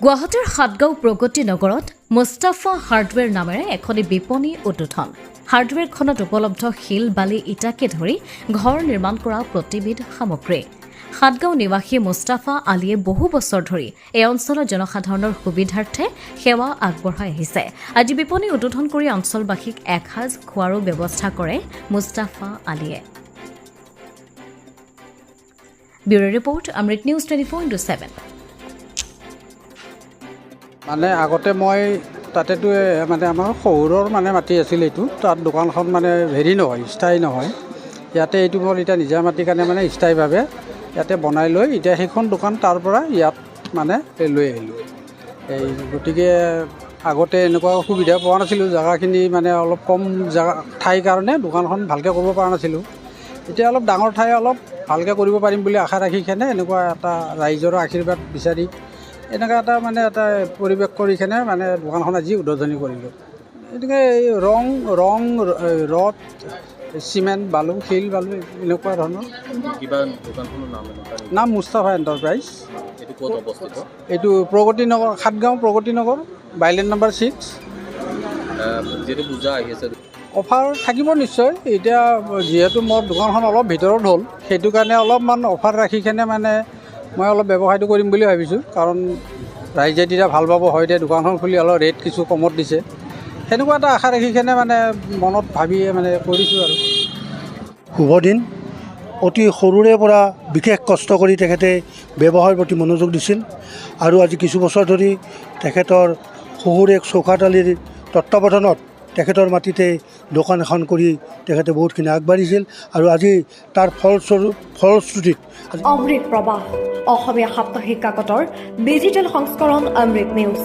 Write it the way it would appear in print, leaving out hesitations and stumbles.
গুৱাহাটীৰ সাতগাঁও প্ৰগতি নগৰত মুস্তাফা হাৰ্ডৱেৰ নামেৰে এখন বিপণী উদ্বোধন। হাৰ্ডৱেৰখনত উপলব্ধ শিল, বালি, ইটাকে ধৰি ঘৰ নিৰ্মাণ কৰা প্ৰতিবিধ সামগ্ৰী। সাতগাঁও নিবাসী মুস্তাফা আলীয়ে বহু বছৰ ধৰি এই অঞ্চলৰ জনসাধাৰণৰ সুবিধাৰ্থে সেৱা আগবঢ়াই আহিছে। আজি বিপণী উদ্বোধন কৰি অঞ্চলবাসীক এসাঁজ খোৱাৰো ব্যৱস্থা কৰে মুস্তাফা আলীয়ে। ব্যুৰো ৰিপৰ্ট, অমৃত নিউজ 24/7। মানে আগতে মই তাতেতো মানে আমাৰ শহুৰৰ মানে মাটি আছিল, এইটো তাত দোকানখন মানে হেৰি নহয়, স্থায়ী নহয়। ইয়াতে এইটো মোৰ এতিয়া নিজা মাটিৰ কাৰণে মানে স্থায়ীভাৱে ইয়াতে বনাই লৈ এতিয়া সেইখন দোকান তাৰ পৰা ইয়াত মানে লৈ আহিলোঁ। এই গতিকে আগতে এনেকুৱা সুবিধা পোৱা নাছিলোঁ, জেগাখিনি মানে অলপ কম জেগা ঠাইৰ কাৰণে দোকানখন ভালকৈ কৰিব পৰা নাছিলোঁ। এতিয়া অলপ ডাঙৰ ঠাই অলপ ভালকৈ কৰিব পাৰিম বুলি আশা ৰাখি কেনে এনেকুৱা এটা ৰাইজৰ আশীৰ্বাদ বিচাৰি এনেকুৱা এটা মানে এটা পৰিৱেশ কৰি কেনে মানে দোকানখন আজি উদ্বোধনী কৰিলোঁ। গতিকে এই ৰং ৰদ, চিমেণ্ট, বালু, শিল, বালু এনেকুৱা ধৰণৰ। নাম মুস্তাফা এণ্টাৰপ্ৰাইজ। এইটো প্ৰগতি নগৰ, সাতগাঁও প্ৰগতি নগৰ, বাইলেন নম্বৰ 6। অফাৰ থাকিব নিশ্চয়। এতিয়া যিহেতু মোৰ দোকানখন অলপ ভিতৰত হ'ল, সেইটো কাৰণে অলপমান অফাৰ ৰাখি কেনে মানে মই অলপ ব্যৱসায়টো কৰিম বুলি ভাবিছোঁ। কাৰণ ৰাইজে তেতিয়া ভাল পাব, হয় এতিয়া দোকানখন খুলি অলপ ৰেট কিছু কমত দিছে, সেনেকুৱা এটা আশা ৰাখি কেনে মানে মনত ভাবিয়ে মানে কৰিছোঁ আৰু। শুভ দিন। অতি সৰুৰে পৰা বিশেষ কষ্ট কৰি তেখেতে ব্যৱসায়ৰ প্ৰতি মনোযোগ দিছিল আৰু আজি কিছু বছৰ ধৰি তেখেতৰ শহুৰেক চৌখাত আলীৰ তত্বাৱধানত তেখেতৰ মাটিতে দোকান এখন কৰি তেখেতে বহুতখিনি আগবাঢ়িছিল আৰু আজি তাৰ ফলশ্ৰুতিত অমৃত প্ৰবাহ, অসমীয়া সাপ্তাহিক কাকতৰ ডিজিটেল সংস্কৰণ অমৃত নিউজ।